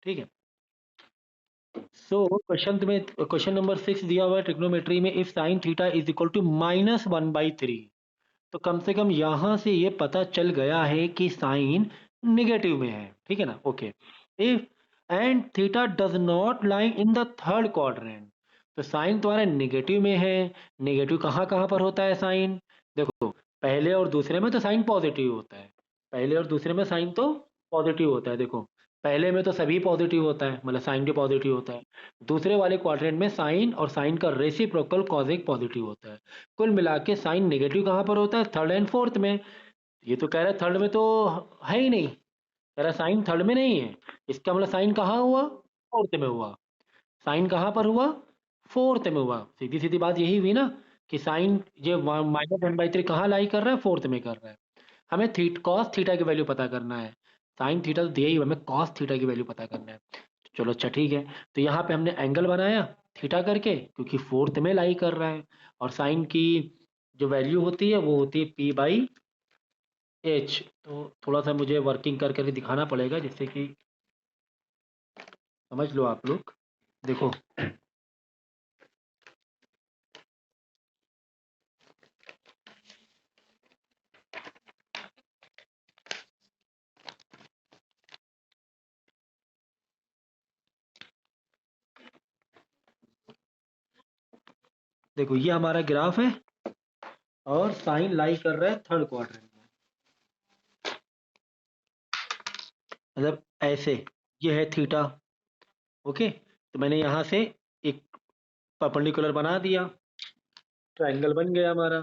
ठीक है। So question number 6 दिया हुआ है ट्रिग्नोमेट्री में, if sine theta is equal to -1/3, तो कम से कम यहां से ये पता चल गया है कि साइन नेगेटिव में है, ठीक है ना। Okay, if and theta does not lie in the third quadrant, तो साइन तुम्हारा नेगेटिव में है। नेगेटिव कहाँ कहाँ पर होता है साइन? देखो, पहले और दूसरे में तो साइन पॉजिटिव होता है, पहले और दूसरे में साइन तो पॉजिटिव होता है। देखो, पहले में तो सभी पॉजिटिव होता है, मतलब साइन भी पॉजिटिव होता है। दूसरे वाले क्वाड्रेंट में साइन और साइन का रेसिप्रोकल कॉजिक पॉजिटिव होता है। कुल मिला के साइन नेगेटिव कहाँ पर होता है? थर्ड एंड फोर्थ में। ये तो कह रहा है थर्ड में तो है ही नहीं, कह रहा साइन थर्ड में नहीं है। इसका मतलब साइन कहाँ हुआ? फोर्थ में हुआ। साइन कहाँ पर हुआ? फोर्थ में हुआ। सीधी सीधी बात यही हुई ना कि साइन ये -1/3 कहाँ लाई कर रहा है? फोर्थ में कर रहा है। हमें कॉस थीटा की वैल्यू पता करना है। साइन थीटा तो दिया ही हुआ, हमें कॉस थीटा की वैल्यू पता करना है। चलो अच्छा ठीक है, तो यहाँ पे हमने एंगल बनाया थीटा करके, क्योंकि फोर्थ में लाई कर रहा है। और साइन की जो वैल्यू होती है वो होती है P/H। तो थोड़ा सा मुझे वर्किंग कर करके दिखाना पड़ेगा जिससे कि समझ लो आप लोग। देखो, देखो ये हमारा ग्राफ है और साइन लाई कर रहा है थर्ड क्वाड्रेंट में, मतलब ऐसे। ये है थीटा। ओके, तो मैंने यहाँ से एक परपेंडिकुलर बना दिया, ट्रायंगल बन गया हमारा,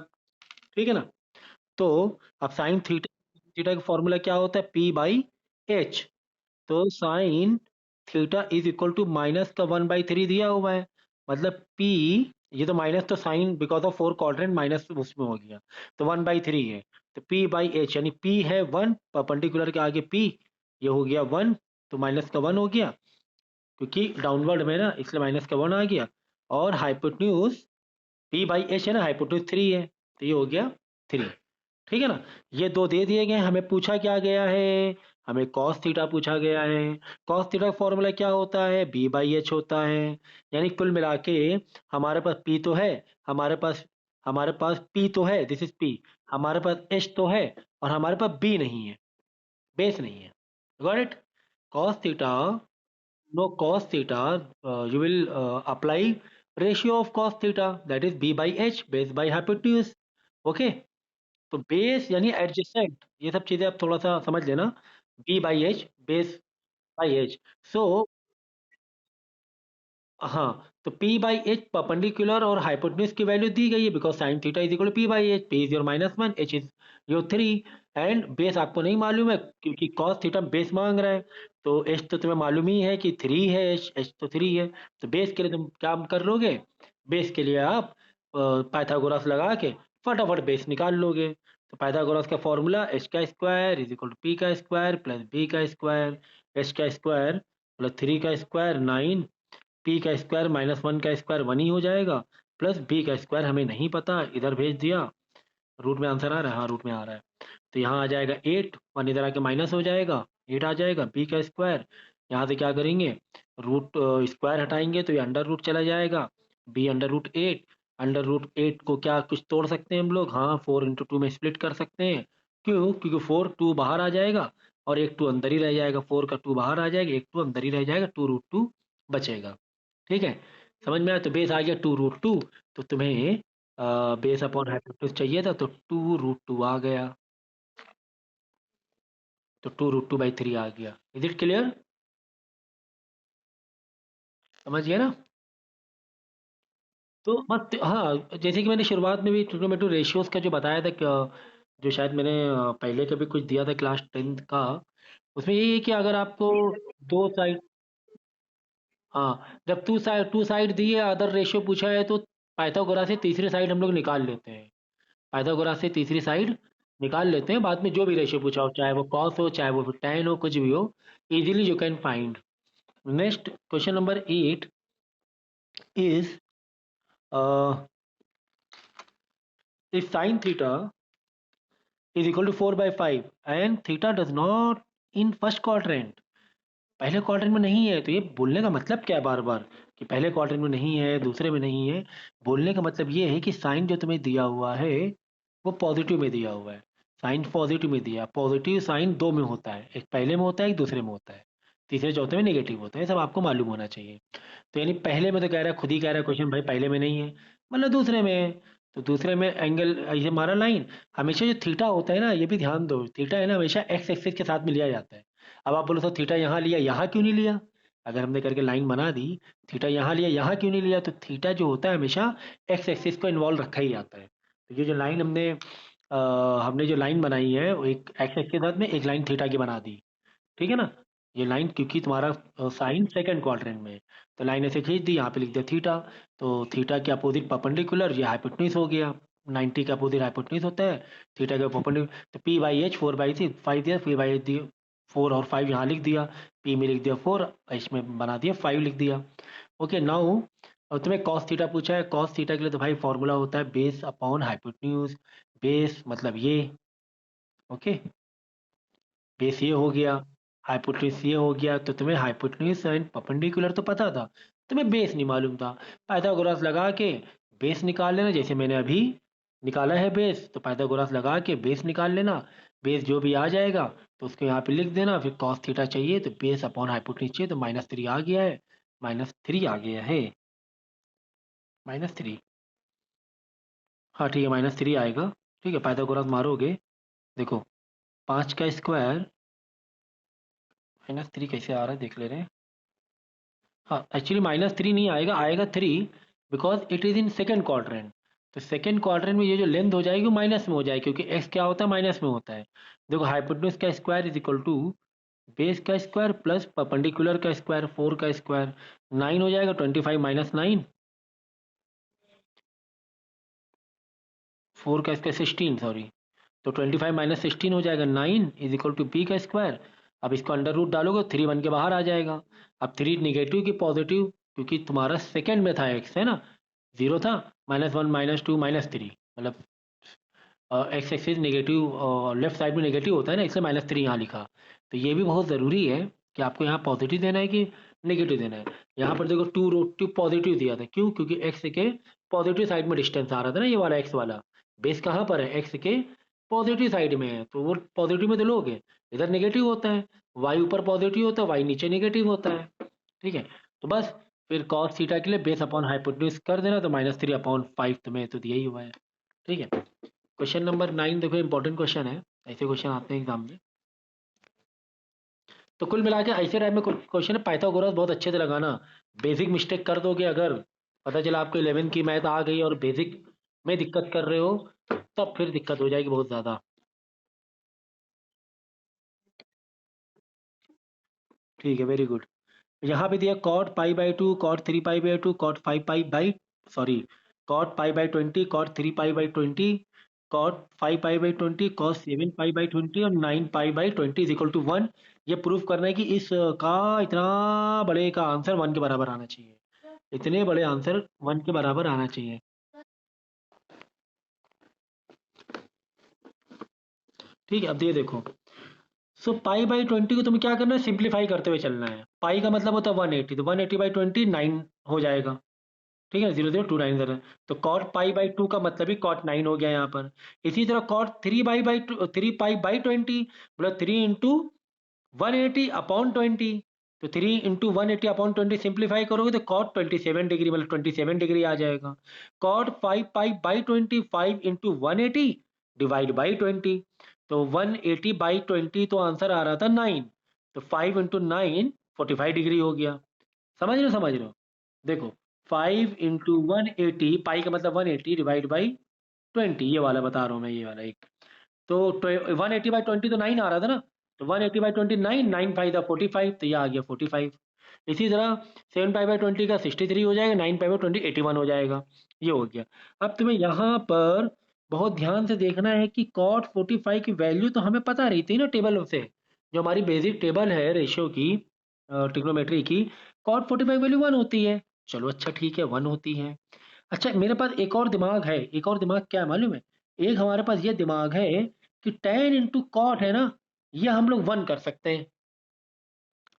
ठीक है ना। तो अब साइन थीटा, थीटा का फॉर्मूला क्या होता है? P/H। तो sine theta is equal to minus का 1/3 दिया हुआ है, मतलब P, ये तो माइनस तो sine because of four quadrant minus उसमें हो गया, तो 1/3 है। तो P/H यानी P है 1, परपेंडिकुलर के आगे P, ये हो गया 1, तो माइनस का 1 हो गया, क्योंकि डाउनवर्ड में ना इसलिए माइनस का 1 आ गया। और हाइपोटेन्यूज P/H है ना, हाइपोटेन्यूज 3 है, तो ये हो गया 3, ठीक है ना। ये दो दे दिए गए, हमें पूछा क्या गया है? हमें cos थीटा पूछा गया है। cos थीटा का फॉर्मूला क्या होता है? B/H होता है। यानी कुल मिला के हमारे पास P तो है, हमारे पास P तो है, दिस इज P, हमारे पास H तो है, और हमारे पास B नहीं है, बेस नहीं है। Got it? cos theta, no cos theta, you will apply ratio of cos theta, that is B/H, base by hypotenuse। Okay, तो बेस यानी एडजेसेंट, ये सब चीजें आप थोड़ा सा समझ लेना। B/H, base by H. सो हाँ, तो P/H परपेंडिकुलर और हाइपोटेन्यूज की वैल्यू दी गई है, because sine theta is equal to P/H, P is your -1, H is your 3, and base आपको नहीं मालूम है क्योंकि cos थीटा बेस मांग रहा है। तो H तो तुम्हें मालूम ही है कि 3 है, H तो 3 है। तो बेस के लिए तुम क्या कर लोगे? बेस के लिए आप पाइथागोरस लगा के फटाफट बेस निकाल लोगे। तो पाइथागोरस का formula h² is equal to p² plus b², h² plus 3 का स्क्वायर 9, पी का स्क्वायर -1 का स्क्वायर 1 ही हो जाएगा, प्लस बी का स्क्वायर हमें नहीं पता, इधर भेज दिया। रूट में आंसर आ रहा है, हाँ रूट में आ रहा है। तो यहाँ आ जाएगा 8, 1 इधर आके माइनस हो जाएगा, 8 आ जाएगा। बी का स्क्वायर, यहाँ से क्या करेंगे? रूट स्क्वायर हटाएंगे तो ये अंडर रूट चला जाएगा, b/√8। अंडर रूट 8 को क्या कुछ तोड़ सकते हैं हम लोग? हाँ, 4 × 2 में स्प्लिट कर सकते हैं। क्यों? क्योंकि 4 2 बाहर आ जाएगा और एक 2 अंदर ही रह जाएगा, 4 का 2 बाहर आ जाएगा, एक 2 अंदर ही रह जाएगा, 2√2 बचेगा। ठीक है, समझ में आया? तो बेस आ गया 2√2, तो तुम्हें बेस अपॉन हाइपोटेन्यूज चाहिए था, तो 2√2 आ गया, तो 2√2/3 आ गया। Is it clear? समझ गया ना? तो मत हाँ, जैसे कि मैंने शुरुआत में भी ट्रिग्नोमेट्री रेशियोज का जो बताया था जो शायद मैंने पहले कभी कुछ दिया था क्लास 10th का, उसमें यही है कि अगर आपको दो साइड, हाँ, जब टू साइड दी है, अदर रेशियो पूछा है, तो पाइथागोरस से तीसरी साइड हम लोग निकाल लेते हैं। पाइथागोरस से तीसरी साइड निकाल लेते हैं, बाद में जो भी रेशियो पूछा हो, चाहे वो कॉस हो, चाहे वो tan हो, कुछ भी हो, easily you can find. Next question number 8 is if sin theta is equal to 4/5 and theta does not in first quadrant, पहले क्वाड्रेंट में नहीं है, तो ये बोलने का मतलब क्या है बार बार कि पहले क्वाड्रेंट में नहीं है, दूसरे में नहीं है। बोलने का मतलब ये है कि साइन जो तुम्हें दिया हुआ है वो पॉजिटिव में दिया हुआ है। साइन पॉजिटिव में दिया, पॉजिटिव साइन दो में होता है, एक पहले में होता है, एक दूसरे में होता है, तीसरे चौथे में नेगेटिव होता है। ये सब आपको मालूम होना चाहिए। तो यानी पहले में तो कह रहा है, खुद ही कह रहा है क्वेश्चन, भाई पहले में नहीं है, मतलब दूसरे में है। तो दूसरे में एंगल ये हमारा लाइन, हमेशा जो थीटा होता है ना, ये भी ध्यान दो, थीटा है ना हमेशा एक्स एक्सिस के साथ में लिया जाता है। अब आप बोलो तो थीटा यहाँ लिया, यहाँ क्यों नहीं लिया? अगर हमने करके लाइन बना दी, थीटा यहाँ लिया, यहाँ क्यों नहीं लिया? तो थीटा जो होता है हमेशा एक्स एक्सिस को इन्वॉल्व रखा ही जाता है। तो ये जो लाइन हमने जो लाइन बनाई है वो एक एक्स एक्सिस के साथ में एक लाइन थीटा की बना दी, ठीक है ना? ये लाइन क्योंकि तुम्हारा साइन सेकंड क्वाड्रेंट में है, तो लाइन ऐसे खींच दी, यहाँ पे लिख दिया थीटा। तो थीटा के अपोजिट परपेंडिकुलर ये हाइपोटेन्यूज हो गया, 90 का अपोजिट हाइपोटेन्यूज होता है, थीटा के परपेंडिकुलर। तो पी बाई एच 4/6 5 दिया, पी बाई एच दिया 4 और 5 यहाँ लिख दिया, पी में लिख दिया 4, एच में बना दिया 5 लिख दिया। ओके नाउ, और तुम्हें कॉस थीटा पूछा है, कॉस थीटा के लिए तो भाई फॉर्मूला होता है बेस अपॉन हाइपोटेन्यूज। बेस मतलब ये, ओके, बेस ये हो गया, हाइपोटेन्यूज ये हो गया। तो तुम्हें हाइपोटेन्यूज एंड परपेंडिकुलर तो पता था, तुम्हें बेस नहीं मालूम था। पाइथागोरस लगा के बेस निकाल लेना, जैसे मैंने अभी निकाला है बेस, तो पाइथागोरस लगा के बेस निकाल लेना। बेस जो भी आ जाएगा तो उसको यहाँ पे लिख देना, फिर कॉस थीटा चाहिए तो बेस अपॉन हाइपोटेन्यूज चाहिए, तो -3 आ गया है, -3 आ गया है, -3। हाँ ठीक है, -3 आएगा। ठीक है, पाइथागोरस मारोगे, देखो 5 का स्क्वायर -3 कैसे आ रहा है देख ले रहे हैं। हाँ एक्चुअली -3 नहीं आएगा, आएगा 3, because it is in second quadrant. तो सेकेंड क्वाड्रेंट में ये जो लेंथ हो जाएगी वो माइनस में हो जाएगी, क्योंकि एक्स क्या होता है, माइनस में होता है। देखो हाइपोटेन्यूज का square is equal to base का स्क्वायर प्लस परपेंडिकुलर का स्क्वायर, 4 का स्क्वायर 9 हो जाएगा, 25 -9, 4 का स्क्वायर 16 सॉरी, तो 25 -16 हो जाएगा, 9 इज इक्वल टू बी का स्क्वायर। अब इसको अंडर रूट डालोगे 3 बन के बाहर आ जाएगा। अब 3 निगेटिव की पॉजिटिव, क्योंकि तुम्हारा सेकंड में था एक्स, है ना, जीरो था, -1 -2 -3, मतलब x axis negative, left side में नेगेटिव होता है ना, इसलिए -3 यहाँ लिखा। तो ये भी बहुत ज़रूरी है कि आपको यहाँ पॉजिटिव देना है कि नेगेटिव देना है। यहाँ पर देखो 2√2 पॉजिटिव दिया था, क्यों? क्योंकि एक्स के पॉजिटिव साइड में डिस्टेंस आ रहा था ना, ये वाला एक्स वाला। बेस कहाँ पर है? एक्स के पॉजिटिव साइड में है, तो वो पॉजिटिव में तो लोगे, इधर नेगेटिव होता है। वाई ऊपर पॉजिटिव होता है, वाई नीचे नेगेटिव होता है, ठीक है। तो बस फिर कॉस थीटा के लिए बेस अपॉन हाइपोटेन्यूज कर देना, तो -3/5 तुम्हें तो दिया ही हुआ है, ठीक है। क्वेश्चन नंबर 9 देखो, इंपॉर्टेंट क्वेश्चन है, ऐसे क्वेश्चन आते हैं एग्जाम में। तो कुल मिला के ऐसे टाइप में क्वेश्चन है, पाइथागोरस बहुत अच्छे से लगाना। बेसिक मिस्टेक कर दोगे, अगर पता चला आपको 11 की मैथ आ गई और बेसिक में दिक्कत कर रहे हो, तब फिर दिक्कत हो जाएगी बहुत ज़्यादा। ठीक है, वेरी गुड। यहाँ पे दिया cot π/2, cot 3π/2, cot 3π/20, cot 5π/20, cos 7π/20 और 9π/20 इज इक्वल टू 1। ये प्रूफ करना है कि इस का इतना बड़े का आंसर 1 के बराबर आना चाहिए, इतने बड़े आंसर 1 के बराबर आना चाहिए। ठीक है, अब ये देखो, सो π/20 को तुम्हें क्या करना है, सिंप्लीफाई करते हुए चलना है। पाई का मतलब होता है 180, तो 180/20 9 हो जाएगा, ठीक है, 00290। तो कॉट π/2 का मतलब ही कॉट 9 हो गया यहाँ पर। इसी तरह कॉट 3π/20, मतलब 3 इंटू 180/20, तो 3 इंटू 180/20 सिंप्लीफाई करोगे तो कॉट 27 डिग्री, मतलब 27 डिग्री आ जाएगा। कॉट 5π/20, 5 इंटू 180 डिवाइड बाई 20, तो 180/20 तो आंसर आ रहा था 9, तो 5 इंटू 9 45 डिग्री हो गया। समझ रहे हो? देखो 5 इंटू 180, पाई का मतलब 180 डिवाइड बाई 20, ये वाला बता रहा हूँ मैं, ये वाला एक। तो 180/20 तो 9 आ रहा था ना, तो 180/20 9, 9 5 45, तो ये आ गया 45। इसी तरह 7π/20 का 63 हो जाएगा, 9π/20 81 हो जाएगा, ये हो गया। अब तुम्हें यहाँ पर बहुत ध्यान से देखना है कि cot 45 की वैल्यू तो हमें पता रही थी ना टेबल से, जो हमारी बेसिक टेबल है रेशियो की, ट्रिग्नोमेट्री की, cot 45 वैल्यू 1 होती है। चलो अच्छा ठीक है, 1 होती है। अच्छा मेरे पास एक और दिमाग है, एक और दिमाग क्या है मालूम है? एक हमारे पास ये दिमाग है कि tan इंटू कॉट है ना, ये हम लोग 1 कर सकते हैं।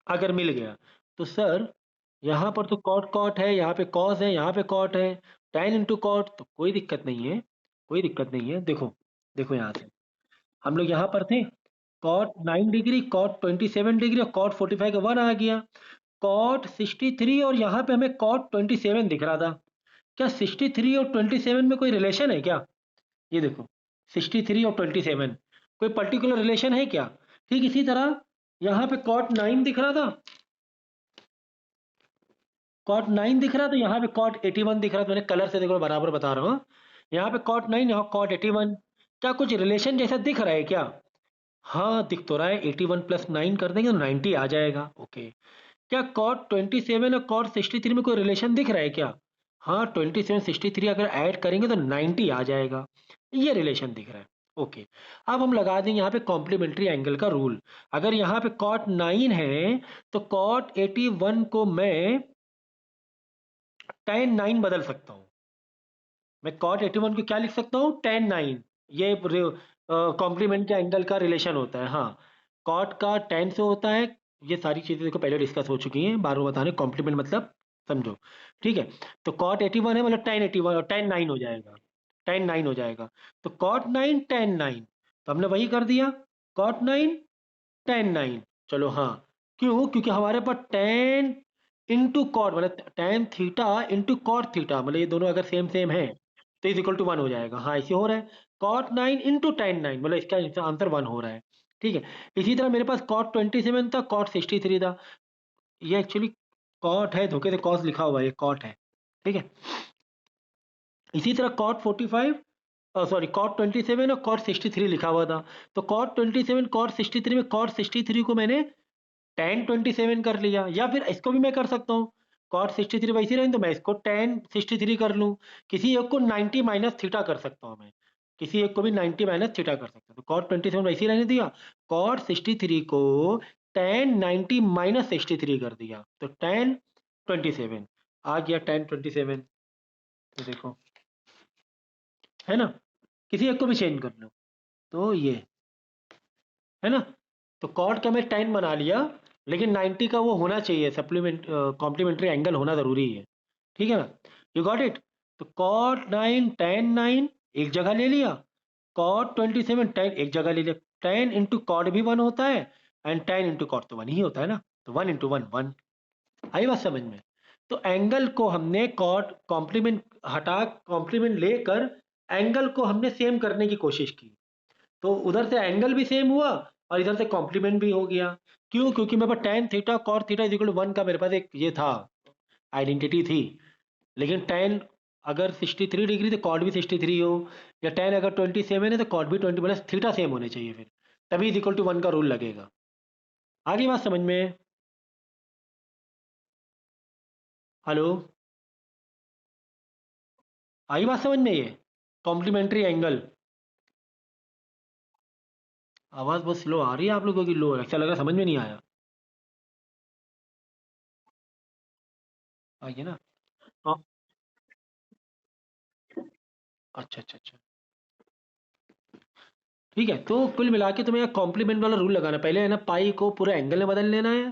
अगर मिल गया तो सर यहाँ पर तो कॉट कॉट है, यहाँ पे कॉस है, यहाँ पे कॉट है, tan इंटू कॉट, तो कोई दिक्कत नहीं है, कोई दिक्कत नहीं है। देखो देखो यहाँ से हम लोग यहाँ पर थे, कॉट 9 डिग्री, कॉट 27 डिग्री और कॉट 45 का 1 आ गया, कॉट 63 और यहाँ पे हमें कॉट 27 दिख रहा था। क्या 63 और 27 में कोई रिलेशन है क्या? ये देखो 63 और 27 कोई पर्टिकुलर रिलेशन है क्या? ठीक इसी तरह यहाँ पे कॉट 9 दिख रहा था, कॉट 9 दिख रहा था, यहाँ पे कॉट 81 दिख रहा था। मैंने कलर से देखो बराबर बता रहा हूँ, यहाँ पे कॉट 9, यहाँ कॉट 81। क्या कुछ रिलेशन जैसा दिख रहा है क्या? हाँ दिख तो रहा है, 81 प्लस 9 कर देंगे तो 90 आ जाएगा। ओके, क्या कॉट 27 और कॉट 63 में कोई रिलेशन दिख रहा है क्या? हाँ 27 63 अगर ऐड करेंगे तो 90 आ जाएगा, ये रिलेशन दिख रहा है। ओके, अब हम लगा देंगे यहाँ पे कॉम्प्लीमेंट्री एंगल का रूल। अगर यहाँ पे कॉट 9 है तो कॉट 81 को मैं tan 9 बदल सकता हूँ। मैं कॉट 81 को क्या लिख सकता हूँ, tan 9। ये कॉम्प्लीमेंट के एंगल का रिलेशन होता है। हाँ, कॉट का tan से होता है। ये सारी चीजें देखो पहले डिस्कस हो चुकी हैं, बार बार बताने, कॉम्प्लीमेंट मतलब समझो। ठीक है, तो कॉट 81 है मतलब tan 81 और tan 9 हो जाएगा, tan 9 हो जाएगा। तो कॉट 9 tan 9, तो हमने वही कर दिया, कॉट 9 tan 9। चलो हाँ, क्यों? क्योंकि हमारे पास tan इंटू कॉट मतलब tan theta into cot theta, मतलब ये दोनों अगर सेम सेम है तो इज इक्वल टू 1 हो जाएगा। हाँ ऐसे हो रहा है, कॉट 9 इंटू tan 9 मतलब इसका आंसर 1 हो रहा है। ठीक है, इसी तरह मेरे पास कॉट 27 था, कॉट 63 था। ये एक्चुअली कॉट है, धोखे से कॉस लिखा हुआ है, ये कॉट है। ठीक है, इसी तरह कॉट 45, सॉरी कॉट 27 और कॉट 63 लिखा हुआ था। तो कॉट 27 कॉट 63 में कॉट 63 को मैंने tan 27 कर लिया, या फिर इसको भी मैं कर सकता हूँ, कॉट 63 वैसी रही तो मैं इसको tan 63 कर लूँ। किसी एक को 90 माइनस थीटा कर सकता हूँ मैं, किसी एक को भी 90 माइनस थीटा कर सकता हूँ। तो कॉट 27 वैसी रहने दिया, कॉट 63 को tan 90 माइनस 63 कर दिया, तो tan 27 आ गया, tan 27। तो देखो है ना, किसी एक को भी चेंज कर लो, तो ये है ना। तो कॉट का मैं 10 बना लिया, लेकिन 90 का वो होना चाहिए, सप्लीमेंट कॉम्प्लीमेंट्री एंगल होना ज़रूरी है। ठीक है ना, यू गॉट इट। तो कॉट 9 tan 9 एक जगह ले लिया, कॉट 27 tan एक जगह ले लिया। tan इंटू कॉट भी 1 होता है, एंड tan इंटू कॉट तो 1 ही होता है ना, तो 1 इंटू 1 1। आई बात समझ में? तो एंगल को हमने कॉट कॉम्प्लीमेंट हटा, कॉम्प्लीमेंट लेकर एंगल को हमने सेम करने की कोशिश की, तो उधर से एंगल भी सेम हुआ और इधर से कॉम्प्लीमेंट भी हो गया। क्यों? क्योंकि मेरे पास tan theta cot theta is equal to 1 का मेरे पास एक ये था, आइडेंटिटी थी। लेकिन tan अगर 63 डिग्री तो कॉट भी 63 हो, या tan अगर 27 है तो कॉट भी 20 प्लस थीटा सेम होने चाहिए, फिर तभी इज इक्वल टू 1 का रूल लगेगा। आगे बात समझ में? हेलो, आई बात समझ में? ये कॉम्प्लीमेंट्री एंगल, आवाज़ बहुत स्लो आ रही है आप लोगों की, लो ऐसा लग रहा है समझ में नहीं आया। आइए ना। हाँ, अच्छा अच्छा अच्छा, ठीक है। तो कुल मिला के तुम्हें कॉम्प्लीमेंट वाला रूल लगाना, पहले है ना पाई को पूरे एंगल में बदल लेना है,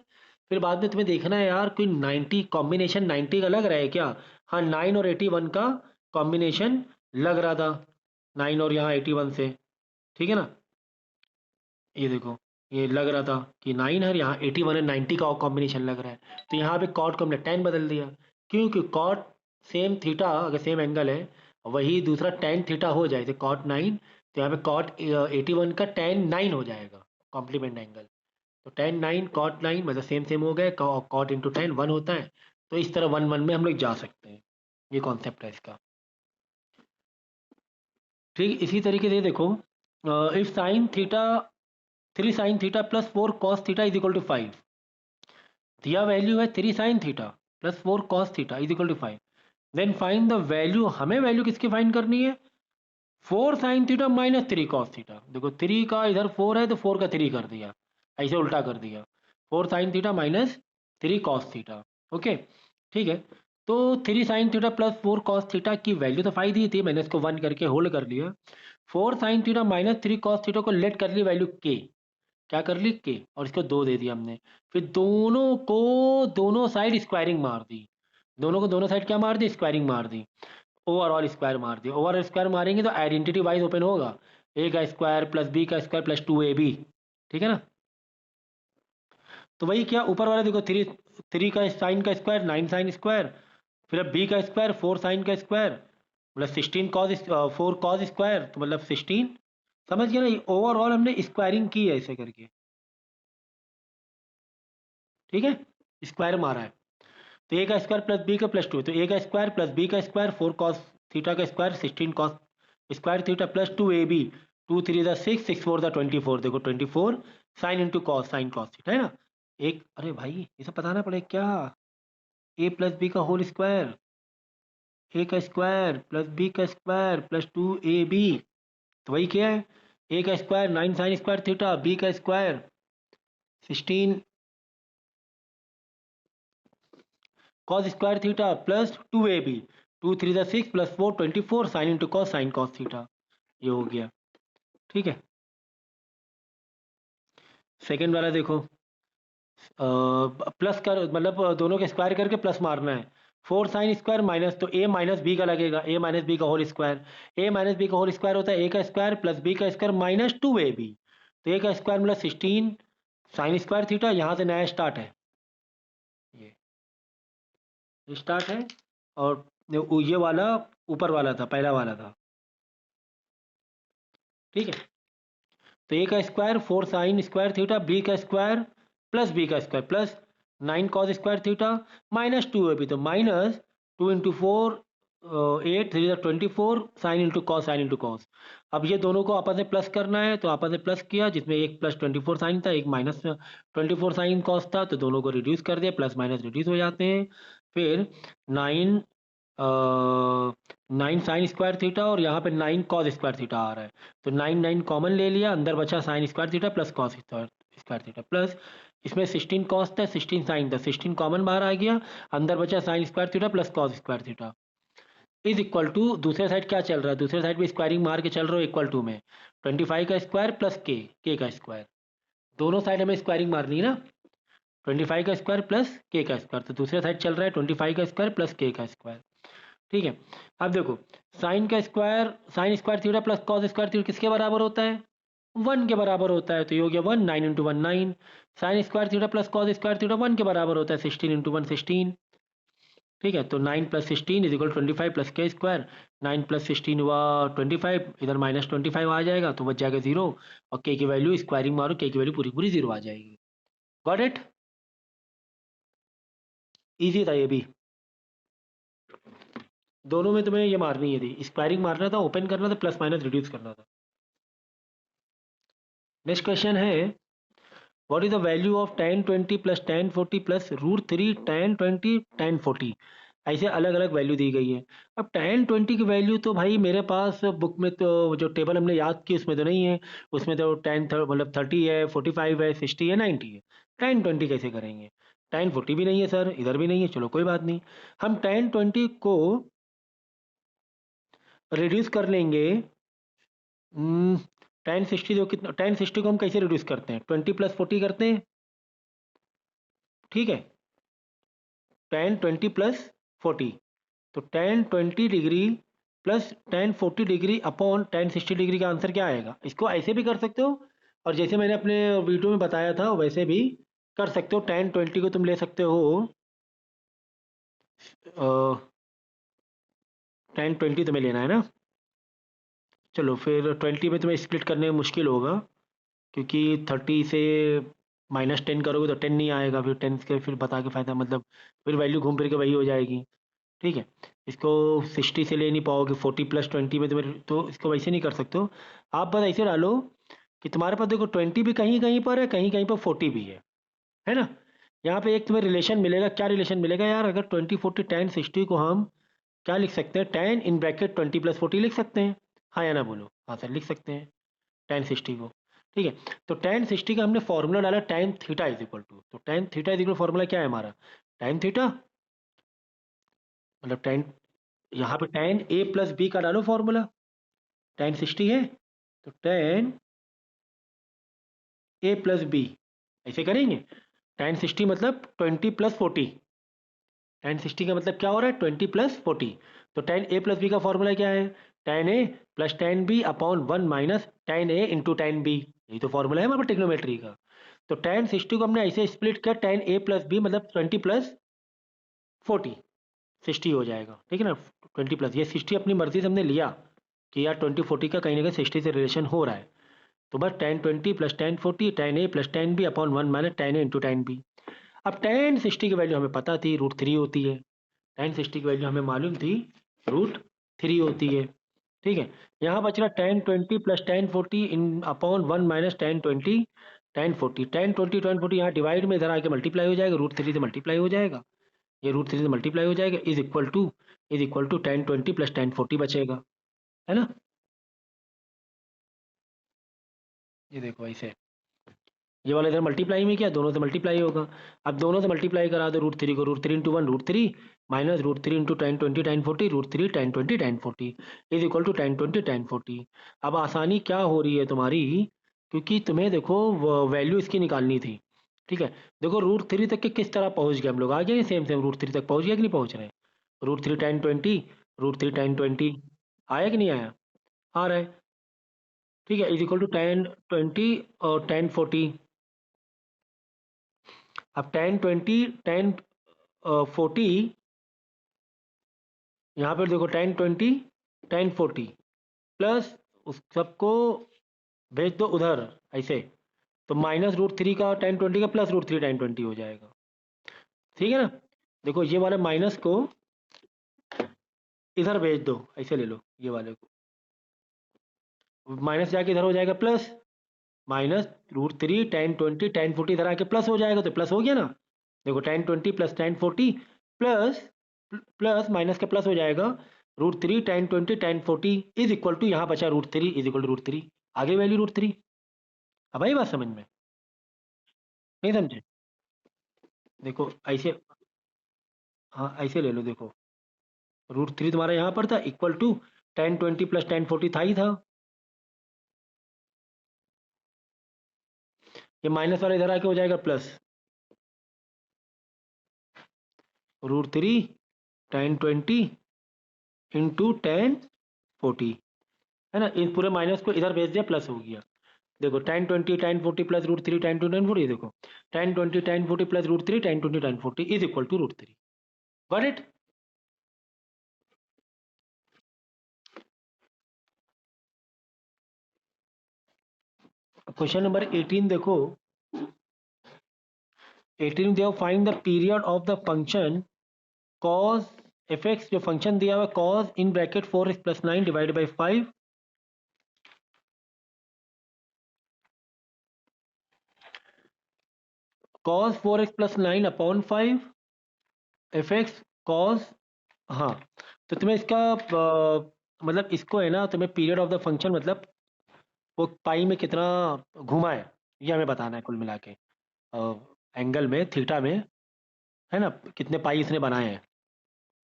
फिर बाद में तुम्हें देखना है यार कोई 90 कॉम्बिनेशन 90 का लग रहा है क्या। हाँ 9 और 81 का कॉम्बिनेशन लग रहा था, 9 और यहाँ 81 से, ठीक है ना। ये देखो, ये लग रहा था कि 9 है, यहाँ 81 है, 90 का कॉम्बिनेशन लग रहा है। तो यहाँ पे कॉट को हमने 10 बदल दिया, क्योंकि कॉट सेम थीटा अगर सेम एंगल है, वही दूसरा tan थीटा हो जाए तो कॉट 9, तो यहाँ पे कॉट 81 का tan 9 हो जाएगा कॉम्प्लीमेंट एंगल। तो tan 9 कॉट 9 मतलब सेम सेम हो गए, कॉट इंटू tan 1 होता है। तो इस तरह 1 1 में हम लोग जा सकते हैं, ये कॉन्सेप्ट है इसका। ठीक इसी तरीके से देखो, if sine theta 3 sine theta plus 4 cos theta is equal to 5, दिया वैल्यू है 3 sine theta plus 4 cos theta is equal to 5, then find the value. हमें वैल्यू किसकी फाइंड करनी है, 4 sine theta minus 3 cos theta. देखो 3 का इधर 4 है तो 4 का 3 कर दिया, ऐसे उल्टा कर दिया, 4 sine theta minus 3 cos theta. Okay, ठीक है। तो 3 sine theta plus 4 cos theta की वैल्यू तो 5 दी थी, मैंने इसको 1 करके होल्ड कर लिया। 4 sine theta minus 3 cos theta को लेट कर ली वैल्यू के, क्या कर लिख के, और इसको 2 दे दिया हमने। फिर दोनों को दोनों साइड स्क्वायरिंग मार दी, दोनों को दोनों साइड क्या मार दी, स्क्वायरिंग मार दी, ओवरऑल स्क्वायर मार दी। ओवरऑल स्क्वायर मारेंगे तो आइडेंटिटी वाइज ओपन होगा, ए का स्क्वायर प्लस बी का स्क्वायर प्लस 2ab, ठीक है ना। तो वही क्या ऊपर वाला देखो, 3 का साइन का स्क्वायर 9 साइन स्क्वायर, फिर अब बी का स्क्वायर 4 साइन का स्क्वायर मतलब 16 कॉज 4 कॉज स्क्वायर तो मतलब 16। समझ गया ना, ओवरऑल हमने स्क्वायरिंग की है ऐसे करके, ठीक है, स्क्वायर मारा है। तो ए का स्क्वायर प्लस बी का प्लस 2, तो ए का स्क्वायर प्लस बी का स्क्वायर 4 कॉस थीटा का square 16 cos square theta plus 2ab, 2 3 द 6, 6 4 द 24, देखो 24 sine into cos, sine cos theta है ना। एक अरे भाई ये सब बताना पड़ेगा क्या, ए प्लस बी का होल स्क्वायर, ए का स्क्वायर प्लस बी का स्क्वायर प्लस 2ab, तो वही क्या है, ए का square 9 sine square theta, B का square 16 cos square theta plus 2ab, 2 3 द 6 plus 4 24 sine into cos, sine cos theta, ये हो गया, ठीक है। सेकेंड वाला देखो, प्लस कर मतलब दोनों के स्क्वायर करके प्लस मारना है, 4 साइन स्क्वायर माइनस, तो ए माइनस बी का लगेगा, ए माइनस बी का होल स्क्वायर, ए माइनस बी का होल स्क्वायर होता है ए का स्क्वायर प्लस बी का स्क्वायर माइनस 2ab, तो ए का स्क्वायर मतलब 16 साइन स्क्वायर थीटा, यहाँ से नया स्टार्ट है, ये स्टार्ट है, और ये वाला ऊपर वाला था, पहला वाला था, ठीक है। तो ए का square 4 sine square theta, B का स्क्वायर प्लस बी का square plus 9 cos square theta minus 2ab, तो minus 2 into 4 8 3 24 sine into cos, sine into cos. अब ये दोनों को आपस में प्लस करना है, तो आपस में प्लस किया, जिसमें एक प्लस 24 साइन था, एक माइनस 24 साइन कॉस था, तो दोनों को रिड्यूस कर दिया, प्लस माइनस रिड्यूस हो जाते हैं। फिर 9 9 साइन स्क्वायर थीटा, और यहाँ पे 9 कॉस स्क्वायर थीटा आ रहा है, तो 9 9 कॉमन ले लिया, अंदर बचा sine square theta plus cos square theta plus, इसमें 16 कॉस था 16 साइन था, 16 कॉमन बाहर आ गया, अंदर बचा sine square theta plus cos square theta is equal to, दूसरे साइड क्या चल रहा है, दूसरे साइड भी स्क्वायरिंग मार के चल रहा हो, इक्वल टू में 25 का स्क्वायर प्लस के का स्क्वायर, दोनों साइड हमें स्क्वायरिंग मारनी है ना, 25 का स्क्वायर प्लस के का स्क्वायर, तो दूसरे साइड चल रहा है 25 का स्क्वायर प्लस के का स्क्वायर, ठीक है। अब देखो साइन का square, sign square theta plus cos square theta किसके बराबर होता है, 1 के बराबर होता है, तो ये हो गया 1, 9 into 1 9, sine square theta plus cos square theta 1 के बराबर होता है, 16 इंटू 1 16, ठीक है। तो 9 प्लस 16 इज इक्वल 25 प्लस के स्क्वायर, 9 प्लस 16 हुआ 25, इधर माइनस 25 आ जाएगा, तो बच जाएगा 0, और के की वैल्यू स्क्वायरिंग मारो, के की वैल्यू पूरी पूरी 0 आ जाएगी। गॉट इट, ईजी था ये भी, दोनों में तुम्हें ये मारनी है थी, स्क्वायरिंग मारना था, ओपन करना था, प्लस माइनस रिड्यूस करना था। नेक्स्ट क्वेश्चन है, what is the value of tan 20 plus tan 40 plus √3 tan 20 tan 40, ऐसे अलग अलग वैल्यू दी गई है। अब tan 20 की वैल्यू तो भाई मेरे पास बुक में तो जो टेबल हमने याद की उसमें तो नहीं है, उसमें तो मतलब 30 है, 45 है, 60 है, 90 है, tan 20 कैसे करेंगे, tan 40 भी नहीं है सर, इधर भी नहीं है, चलो कोई बात नहीं, हम tan 20 को रिड्यूस कर लेंगे। tan 60 जो कितना, tan 60 को हम कैसे रिड्यूस करते हैं, 20 प्लस 40 करते हैं, ठीक है, tan 20 प्लस 40, तो tan 20 degree plus tan 40 degree upon tan 60 degree का आंसर क्या आएगा, इसको ऐसे भी कर सकते हो, और जैसे मैंने अपने वीडियो में बताया था वैसे भी कर सकते हो। tan 20 को तुम ले सकते हो, tan 20 तुम्हें लेना है ना, चलो फिर 20 में तुम्हें स्प्लिट करने में मुश्किल होगा, क्योंकि 30 से -10 करोगे तो 10 नहीं आएगा, फिर 10 के फिर बता के फ़ायदा, मतलब फिर वैल्यू घूम फिर के वही हो जाएगी, ठीक है। इसको 60 से ले नहीं पाओगे, 40 प्लस 20 में तुम्हें, तो इसको वैसे नहीं कर सकते हो। आप बस ऐसे डालो कि तुम्हारे पास देखो 20 भी कहीं कहीं पर है, कहीं कहीं पर 40 भी है ना। यहाँ पे एक तुम्हें रिलेशन मिलेगा, क्या रिलेशन मिलेगा यार, अगर 20 40 tan 60 को हम क्या लिख सकते हैं, tan इन ब्रैकेट 20 प्लस 40 लिख सकते हैं, हाँ या ना बोलो, हाँ सर लिख सकते हैं tan 60 को, ठीक है। तो tan 60 का हमने फॉर्मूला डाला tan theta is equal to, तो tan theta is equal formula क्या है हमारा, tan थीटा मतलब tan, यहाँ पे tan a प्लस बी का डालो फॉर्मूला, tan 60 है तो tan ए प्लस बी, ऐसे करेंगे। tan 60 मतलब 20 प्लस 40, tan 60 का मतलब क्या हो रहा है 20 प्लस 40। तो tan a प्लस बी का फॉर्मूला क्या है, tan a plus tan b upon 1 minus tan a into tan b, यही तो फॉर्मूला है हमारे ट्रिग्नोमेट्री का। तो tan 60 को हमने ऐसे स्प्लिट किया, tan a प्लस बी मतलब 20 प्लस 40, 60 हो जाएगा, ठीक है ना। 20 प्लस ये 60 अपनी मर्जी से हमने लिया कि यार 20 40 का कहीं ना कहीं 60 से रिलेशन हो रहा है, तो बस tan 20 plus tan 40 tan a plus tan b upon 1 minus tan a into tan b। अब tan 60 की वैल्यू हमें पता थी, √3 होती है। tan 60 की वैल्यू हमें मालूम थी, √3 होती है, ठीक है। यहाँ बच रहा tan 20 प्लस tan 40 इन upon 1 minus tan 20 tan 40, tan 40 यहाँ डिवाइड में इधर आके मल्टीप्लाई हो जाएगा, √3 से मल्टीप्लाई हो जाएगा, ये √3 से मल्टीप्लाई हो जाएगा, is equal to tan 20 plus tan 40 बचेगा, है ना। ये देखो ऐसे, ये वाला इधर मल्टीप्लाई में किया, दोनों से मल्टीप्लाई होगा। अब दोनों से मल्टीप्लाई करा दो √3 को, √3 into one √3 minus √3 into tan 20 tan 40 √3 tan 20 tan 40 is equal to tan 20 tan 40। अब आसानी क्या हो रही है तुम्हारी, क्योंकि तुम्हें देखो वैल्यू इसकी निकालनी थी, ठीक है। देखो √3 तक के किस तरह पहुंच गए हम लोग, आ गए सेम सेम, √3 तक पहुंच गया कि नहीं पहुंच रहे, √3 tan 20 √3 tan 20 आया कि नहीं आया, आ रहा है, ठीक है, इज इक्वल टू tan 20 और tan 40। अब tan 20 tan 40, यहाँ पर देखो tan 20 tan 40 प्लस उस सबको भेज दो उधर ऐसे, तो माइनस √3 का tan 20 का प्लस √3 tan 20 हो जाएगा, ठीक है ना। देखो ये वाले माइनस को इधर भेज दो, ऐसे ले लो ये वाले को, माइनस जाके इधर हो जाएगा प्लस, माइनस √3 tan 20 tan 40 इधर आके प्लस हो जाएगा, तो प्लस हो गया ना। देखो tan 20 plus tan 40 plus plus minus का प्लस हो जाएगा, √3 tan 20 tan 40 is equal to यहाँ बचा √3 इज इक्वल टू √3, आगे वैल्यू √3। अब आई बात समझ में, नहीं समझे। देखो ऐसे, हाँ ऐसे ले लो, देखो √3 तुम्हारा यहाँ पर था equal to tan 20 plus tan 40 था ही था, ये माइनस वाला इधर आके हो जाएगा प्लस, √3 tan 20 इंटू tan 40, है ना। इन पूरे माइनस को इधर भेज दिया, प्लस हो गया। देखो tan 20 tan 40 plus √3 tan 20 tan 40, देखो tan 20 tan 40 plus √3 tan 20 tan 40 is equal to √3, got it. Question number 18 देखो, 18 देखो, find the period of the function cos fx, जो फंक्शन दिया हुआ cos इन bracket 4x plus 9 divided by 5, cos 4x plus 9 upon 5 fx cos, हाँ। तो तुम्हें इसका मतलब इसको है ना, तुम्हें पीरियड ऑफ द फंक्शन मतलब वो पाई में कितना घुमा है ये हमें बताना है, कुल मिला के एंगल में थीटा में, है ना, कितने पाई इसने बनाए हैं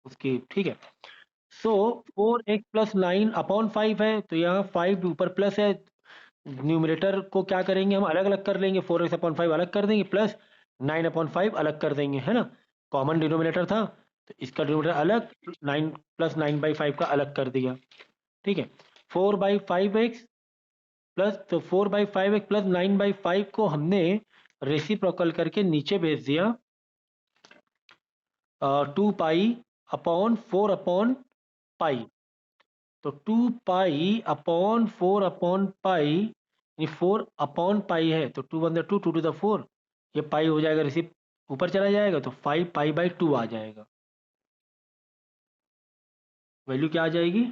उसकी, ठीक है। सो 4x प्लस 9 अपॉन 5 है, तो यहाँ 5 ऊपर प्लस है, न्यूमरेटर को क्या करेंगे हम अलग अलग कर लेंगे, 4x अपॉन 5 अलग कर देंगे, प्लस 9 अपॉन 5 अलग कर देंगे, है ना। कॉमन डिनोमिनेटर था तो इसका डिनोमिनेटर अलग, 9 प्लस 9/5 का अलग कर दिया, ठीक है। 4/5x प्लस, तो 4/5x प्लस 9/5 को हमने रेसिप्रोकल करके नीचे भेज दिया 2 पाई अपॉन 4 अपॉन पाई, तो 2 पाई अपॉन 4 अपॉन पाई, यानी 4 अपॉन पाई है, तो 2 1 2 2 to the 4, ये पाई हो जाएगा रिसिप ऊपर चला जाएगा, तो 5 पाई/2 आ जाएगा, वैल्यू क्या आ जाएगी,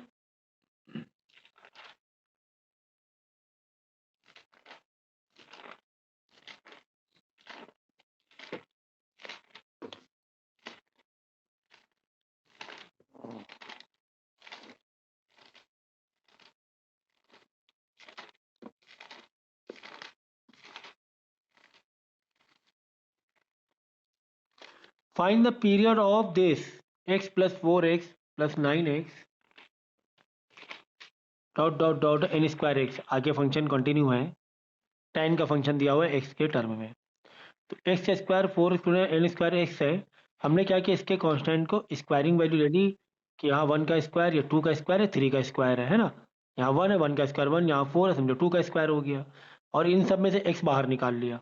find the period of this x plus 4x plus 9x dot dot dot n square x, आगे फंक्शन कंटिन्यू है, tan का फंक्शन दिया हुआ है x के टर्म में। तो एक्स स्क्वायर 4 n² x है। हमने क्या किया, इसके कांस्टेंट को स्क्वायरिंग वैल्यू ले ली कि यहाँ 1 का स्क्वायर, ये 2 का स्क्वायर है, 3 का स्क्वायर है ना। यहाँ 1 है, 1 का स्क्वायर 1, यहाँ 4 है, समझो 2 का स्क्वायर हो गया। और इन सब में से x बाहर निकाल लिया,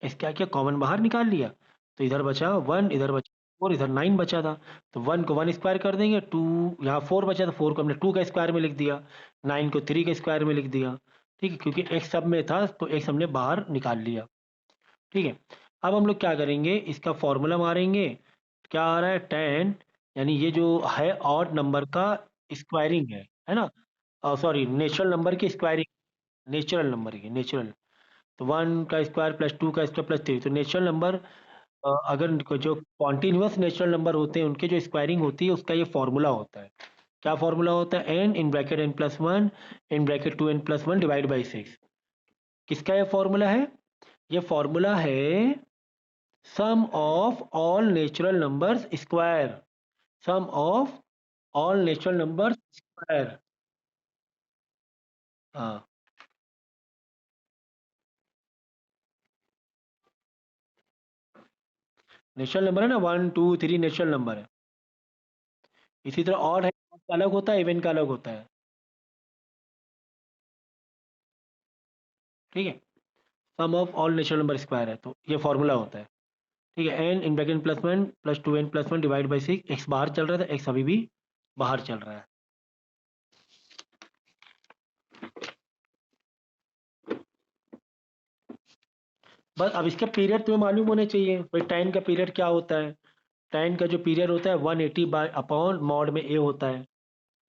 x क्या किया, कॉमन बाहर निकाल लिया। तो इधर बचा 1, इधर बचा 4, इधर 9 बचा था। तो 1 को 1 स्क्वायर कर देंगे, 2 यहाँ 4 बचा, तो 4 को हमने 2 का स्क्वायर में लिख दिया, 9 को 3 के स्क्वायर में लिख दिया। ठीक है, क्योंकि x सब में था तो x हमने बाहर निकाल लिया। ठीक है, अब हम लोग क्या करेंगे, इसका फॉर्मूला मारेंगे। क्या आ रहा है, 10, यानी ये जो है ऑड नंबर का स्क्वायरिंग है ना, सॉरी नेचुरल नंबर की स्क्वायरिंग, नेचुरल नंबर की नेचुरल। तो 1 का स्क्वायर प्लस 2 का स्क्वायर प्लस 3, तो नेचुरल नंबर अगर जो कॉन्टिन्यूअस नेचुरल नंबर होते हैं उनके जो स्क्वायरिंग होती है उसका ये फॉर्मूला होता है। क्या फॉर्मूला होता है, N in bracket n plus one in bracket 2n+1 divide by 6। किसका ये फॉर्मूला है, ये फॉर्मूला है sum of all natural numbers square, sum of all natural numbers square. हाँ, नेचुरल नंबर है ना, 1 2 3 नेचुरल नंबर है। इसी तरह ऑड है, odd का अलग होता है, इवन का अलग होता है। ठीक है, sum of all natural number square है, तो ये फॉर्मूला होता है। ठीक है, N in bracket plus one plus 2n+1 divide by 6। X बाहर चल रहा था, एक्स अभी भी बाहर चल रहा है। बस अब इसका पीरियड तुम्हें मालूम होने चाहिए भाई, टाइम का पीरियड क्या होता है। टाइम का जो पीरियड होता है 180 बाई अपॉन मॉड में ए होता है,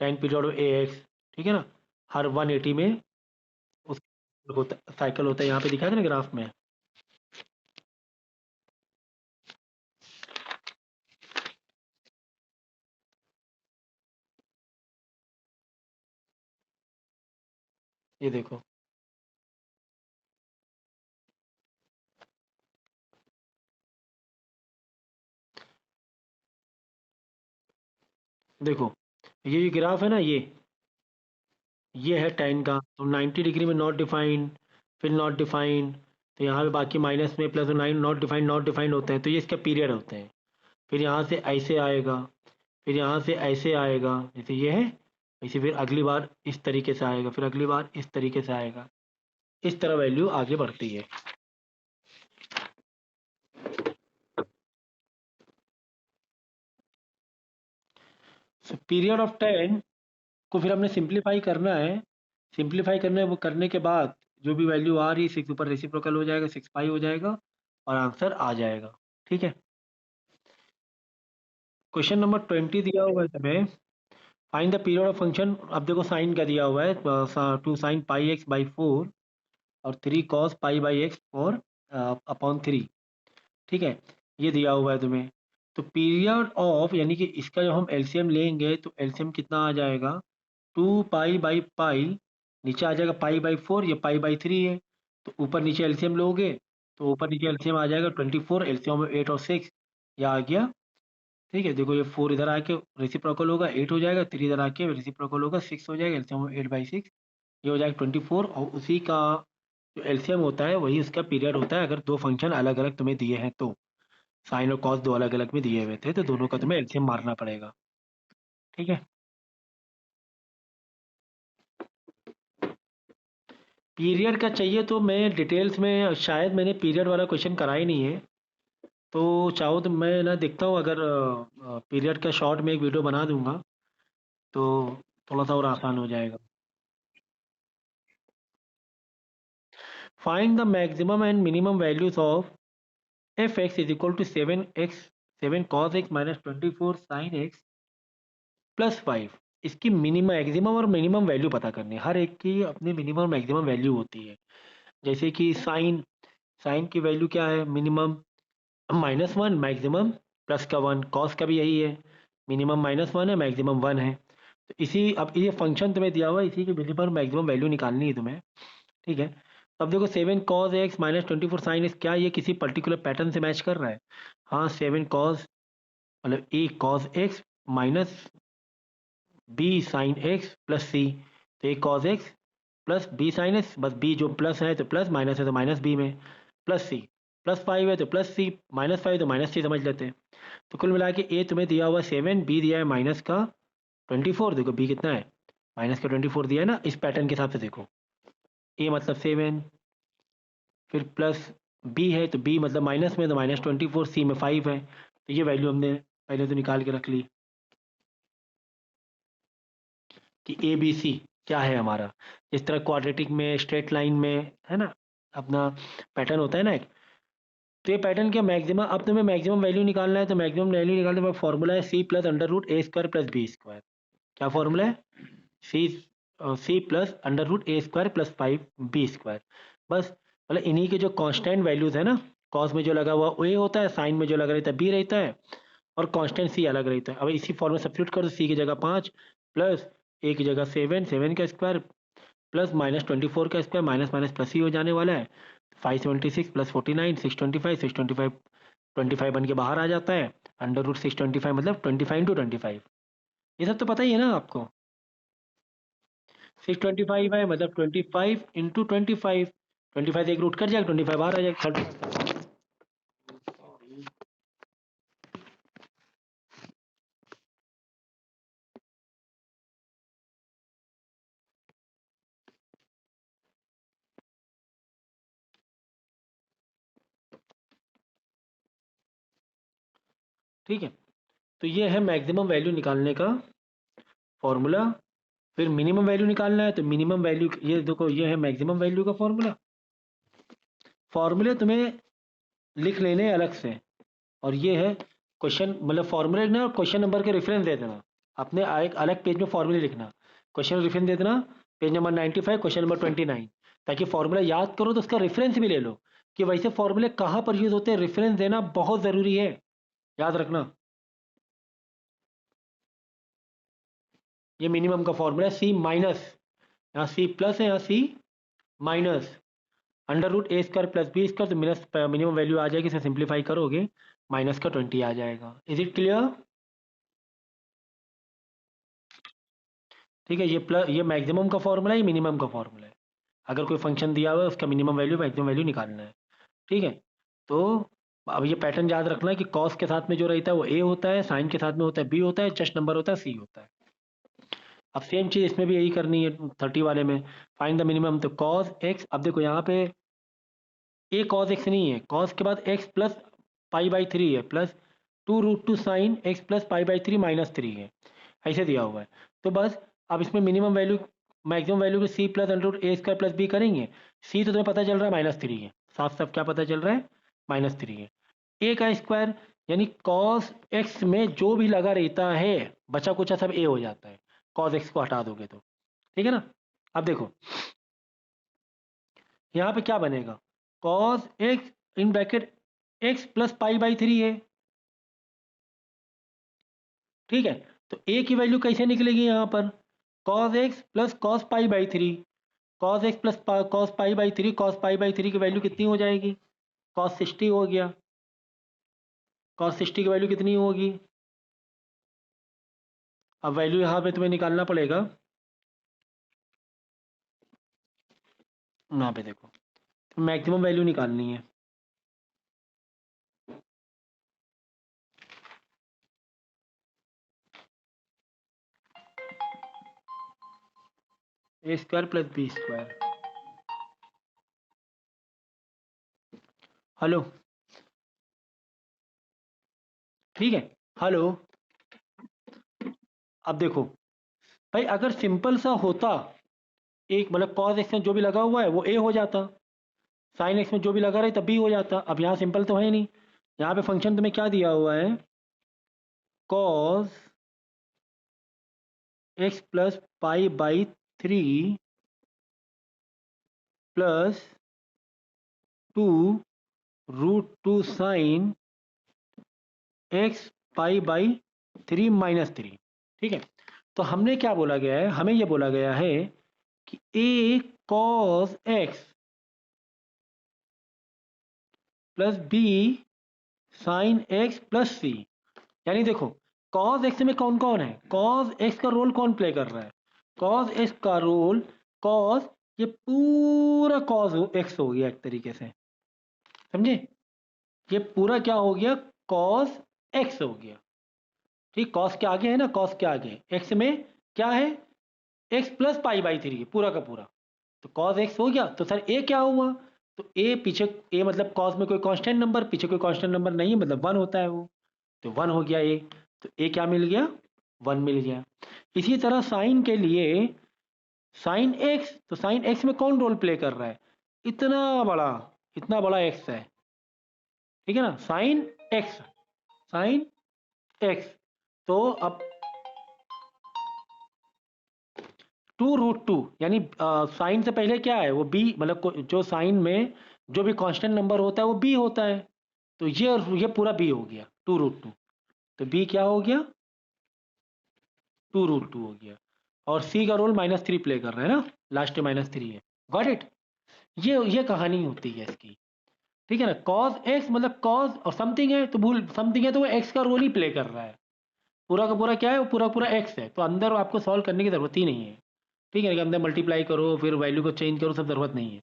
time period of A x. ठीक है ना, हर 180 में उस होता साइकिल होता है, यहाँ पे दिखा था ना ग्राफ में। ये देखो, देखो ये जो ग्राफ है ना, ये है टाइम का। तो 90 डिग्री में नॉट डिफाइंड, फिर नॉट डिफाइंड, तो यहाँ पे बाकी माइनस में प्लस 9 नॉट डिफाइंड होते हैं, तो ये इसका पीरियड होते हैं। फिर यहाँ से ऐसे आएगा, फिर यहाँ से ऐसे आएगा, जैसे ये है ऐसे, फिर अगली बार इस तरीके से आएगा, फिर अगली बार इस तरीके से आएगा। इस तरह वैल्यू आगे बढ़ती है। पीरियड ऑफ टाइम को फिर हमने सिंप्लीफाई करना है। सिंप्लीफाई करने के बाद जो भी वैल्यू आ रही है 6 ऊपर रेसिप्रोकल हो जाएगा, 6 पाई हो जाएगा और आंसर आ जाएगा। ठीक है, क्वेश्चन नंबर 20 दिया हुआ है तुम्हें, find the period of function. अब देखो साइन का दिया हुआ है, 2 sin पाई एक्स बाई 4 और 3 cos पाई बाई एक्स और अपॉन 3। ठीक है, ये दिया हुआ है तुम्हें। तो पीरियड ऑफ यानी कि इसका जब हम एलसीएम लेंगे तो एलसीएम कितना आ जाएगा, 2 पाई बाई पाई, नीचे आ जाएगा पाई बाई 4, ये पाई बाई 3 है। तो ऊपर नीचे एलसीएम लोगे तो ऊपर नीचे एलसीएम आ जाएगा 24, एलसीएम में 8 और 6, ये आ गया। ठीक है, देखो ये 4 इधर आके रेसिप्रोकल होगा 8 हो जाएगा, 3 इधर आके रेसिप्रोकल होगा 6 हो जाएगा, एलसीएम में 8/6, ये हो जाएगा 24। और उसी का जो एलसीएम होता है वही उसका पीरियड होता है, अगर दो फंक्शन अलग अलग तुम्हें दिए हैं तो। साइन और कॉस दो अलग अलग में दिए हुए थे तो दोनों का तुम्हें एलसीएम मारना पड़ेगा। ठीक है, पीरियड का चाहिए तो मैं डिटेल्स में, शायद मैंने पीरियड वाला क्वेश्चन करा ही नहीं है, तो चाहो तो मैं ना देखता हूँ, अगर पीरियड का शॉर्ट में एक वीडियो बना दूंगा तो थोड़ा सा और आसान हो जाएगा। Find the maximum and minimum values of f x is equal to 7 cos x minus 24 sin x plus 5। इसकी मिनिमम मैक्सिमम और मिनिमम वैल्यू पता करनी है, हर एक की अपनी मिनिमम मैक्सिमम वैल्यू होती है। जैसे कि साइन, साइन की वैल्यू क्या है, मिनिमम -1, मैक्सिमम +1, कॉस का भी यही है, मिनिमम -1 है, मैक्सिमम 1 है। तो इसी, अब ये फंक्शन तुम्हें दिया हुआ है, इसी की मिनिमम मैक्सिमम वैल्यू निकालनी है तुम्हें। ठीक है, अब देखो 7 cos x minus 24 sin x, क्या ये किसी पर्टिकुलर पैटर्न से मैच कर रहा है। हाँ, 7 cos मतलब a cos x minus b sin x plus c, तो a cos x plus B sine एस, बस बी जो प्लस है तो प्लस, माइनस है तो माइनस बी में, प्लस सी, प्लस 5 है तो प्लस सी, माइनस 5 तो माइनस सी समझ लेते हैं। तो कुल मिला के ए तुम्हें दिया हुआ 7, बी दिया है माइनस का 24, देखो बी कितना है, माइनस का 24 दिया है ना, इस पैटर्न के हिसाब से देखो, ए मतलब 7, फिर प्लस बी है तो बी मतलब माइनस में, तो माइनस 24, सी में 5 है, तो ये वैल्यू हमने पहले तो निकाल के रख ली कि ए बी सी क्या है हमारा। इस तरह क्वाड्रेटिक में, स्ट्रेट लाइन में, है ना, अपना पैटर्न होता है ना एक, तो ये पैटर्न क्या मैक्सिमम, अब तुम्हें मैक्सिमम वैल्यू निकालना है, तो मैक्सिमम वैल्यू निकालने का फॉर्मूला है सी प्लस अंडर रूट ए स्क्वायर प्लस बी स्क्वायर। क्या फॉर्मूला है? सी, सी प्लस अंडर रूट ए स्क्वायर प्लस 5 बी स्क्वायर। बस, मतलब इन्हीं के जो कांस्टेंट वैल्यूज है ना, कॉस में जो लगा हुआ ए होता है, साइन में जो लगा रहता है बी रहता है, और कांस्टेंट सी अलग रहता है। अब इसी फॉर्म में सब्स्टिट्यूट कर दो, सी की जगह 5 प्लस ए की जगह 7, 7 का स्क्वायर प्लस माइनस 24 का स्क्वायर, माइनस माइनस प्लस ही हो जाने वाला है, 576 प्लस 49, 625, 625 25 बन के बाहर आ जाता है, अंडर रूट 625 मतलब 25 × 25, ये सब तो पता ही है ना आपको। 625 है मतलब 25 × 25, 25 से एक रूट कट जाएगा, 25 बाहर आ जाएगा, 30। ठीक है, तो ये है मैक्सिमम वैल्यू निकालने का फॉर्मूला। फिर मिनिमम वैल्यू निकालना है, तो मिनिमम वैल्यू ये देखो, ये है मैक्सिमम वैल्यू का फॉर्मूला। फॉर्मूले तुम्हें लिख लेने अलग से, और ये है क्वेश्चन, मतलब फॉर्मूले लिखना और क्वेश्चन नंबर के रेफरेंस दे देना, अपने एक अलग पेज में फॉर्मूले लिखना, क्वेश्चन रेफरेंस दे देना, पेज नंबर 95, क्वेश्चन नंबर 29, ताकि फॉर्मूला याद करो तो उसका रेफरेंस भी ले लो कि वैसे फॉर्मूले कहाँ पर यूज होते हैं, रेफरेंस देना बहुत ज़रूरी है, याद रखना। ये मिनिमम का फॉर्मूला है, सी माइनस, यहाँ सी प्लस है, यहाँ सी माइनस अंडर रूट ए स्क्वायर प्लस बी स्क्वायर, तो मिनस मिनिमम वैल्यू आ जाएगी, इसे सिंप्लीफाई करोगे माइनस का 20 आ जाएगा। Is it clear? ठीक है, ये प्लस, ये मैक्सिमम का फॉर्मूला है, ये मिनिमम का फॉर्मूला है। अगर कोई फंक्शन दिया हुआ है उसका मिनिमम वैल्यू मैक्सिमम वैल्यू निकालना है। ठीक है, तो अब ये पैटर्न याद रखना है कि कॉस के साथ में जो रहता है वो ए होता है, साइन के साथ में होता है बी होता है, जस्ट नंबर होता है सी होता है। अब सेम चीज इसमें भी यही करनी है 30 वाले में, फाइंड द मिनिमम, तो कॉस एक्स, अब देखो यहाँ पे ए कॉस एक्स नहीं है, कॉस के बाद एक्स प्लस पाई/3 है, प्लस 2√2 साइन एक्स प्लस पाई/3 -3 है, ऐसे दिया हुआ है। तो बस अब इसमें मिनिमम वैल्यू मैक्सिमम वैल्यू को सी प्लस अंडर रूट ए स्क्वायर प्लस बी करेंगे। सी तो तुम्हें पता चल रहा है -3 है, साफ साफ क्या पता चल रहा है, -3 है। ए का स्क्वायर यानी कॉस एक्स में जो भी लगा रहता है बचा कुचा सब ए हो जाता है, कॉस एक्स को हटा दोगे तो, ठीक है ना। अब देखो यहाँ पे क्या बनेगा, cos X in bracket X plus पाई/3 है, ठीक है। तो ए की वैल्यू कैसे निकलेगी यहाँ पर, कॉस एक्स प्लस कॉस पाई/3, कॉस एक्स प्लस कॉस पाई/3, कॉस पाई/3 की वैल्यू कितनी हो जाएगी, कॉस 60 हो गया, कॉस 60 की वैल्यू कितनी होगी, अब वैल्यू यहाँ पे तुम्हें निकालना पड़ेगा, यहाँ पे देखो मैक्सिमम वैल्यू निकालनी है, A square plus B square. Hello, ठीक है, हेलो। अब देखो भाई, अगर सिंपल सा होता, एक मतलब कॉस एक्स में जो भी लगा हुआ है वो ए हो जाता, साइन एक्स में जो भी लगा रहे तब भी हो जाता। अब यहाँ सिंपल तो है नहीं, यहाँ पे फंक्शन तुम्हें क्या दिया हुआ है, कॉस एक्स प्लस पाई/3 प्लस 2√2 साइन एक्स पाई/3 ठीक है। तो हमने क्या बोला गया है, हमें ये बोला गया है कि A cos X plus B sine X plus C, यानी देखो कॉस एक्स में कौन कौन है, कॉस एक्स का रोल कौन प्ले कर रहा है, कॉस एक्स का रोल कॉस ये पूरा कॉस एक्स हो गया एक तरीके से, समझे? ये पूरा क्या हो गया, कॉस एक्स हो गया। ठीक, कॉस के आगे है ना, कॉस के आगे एक्स में क्या है, x plus pi by three पूरा का पूरा, तो कॉस एक्स हो गया। तो सर ए क्या हुआ, तो ए पीछे, ए मतलब कॉस में कोई कांस्टेंट नंबर, पीछे कोई कांस्टेंट नंबर नहीं है, मतलब वन होता है वो, तो वन हो गया ए। तो ए क्या मिल गया, वन मिल गया। इसी तरह साइन के लिए, साइन एक्स, तो साइन एक्स में कौन रोल प्ले कर रहा है, इतना बड़ा, इतना बड़ा एक्स है, ठीक है ना, साइन एक्स, साइन एक्स। तो अब 2√2 यानी साइन से पहले क्या है वो बी, मतलब जो साइन में जो भी कांस्टेंट नंबर होता है वो बी होता है, तो ये पूरा बी हो गया 2√2। तो बी क्या हो गया, 2√2 हो गया। और सी का रोल -3 प्ले कर रहा है ना, लास्ट में -3 है। Got it? ये कहानी होती है इसकी, ठीक है ना। कॉस एक्स मतलब कॉस और समथिंग है, तो भूल समथिंग है तो वो एक्स का रोल ही प्ले कर रहा है, पूरा का पूरा क्या है, वो पूरा पूरा एक्स है, तो अंदर आपको सॉल्व करने की जरूरत ही नहीं है, ठीक है ना, कि अंदर मल्टीप्लाई करो फिर वैल्यू को चेंज करो, सब जरूरत नहीं है।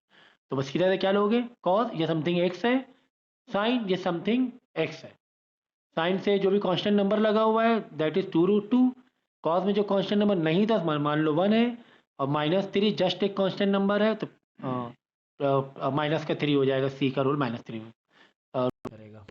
तो बस सीधा से क्या लोगे, कॉस ये समथिंग एक्स है, साइन ये समथिंग एक्स है। साइन से जो भी कांस्टेंट नंबर लगा हुआ है दैट इज 2√2, कॉस में जो कांस्टेंट नंबर नहीं था मान लो 1 है, और -3 जस्ट एक कांस्टेंट नंबर है, तो माइनस का 3 हो जाएगा, सी का रोल -3 करेगा।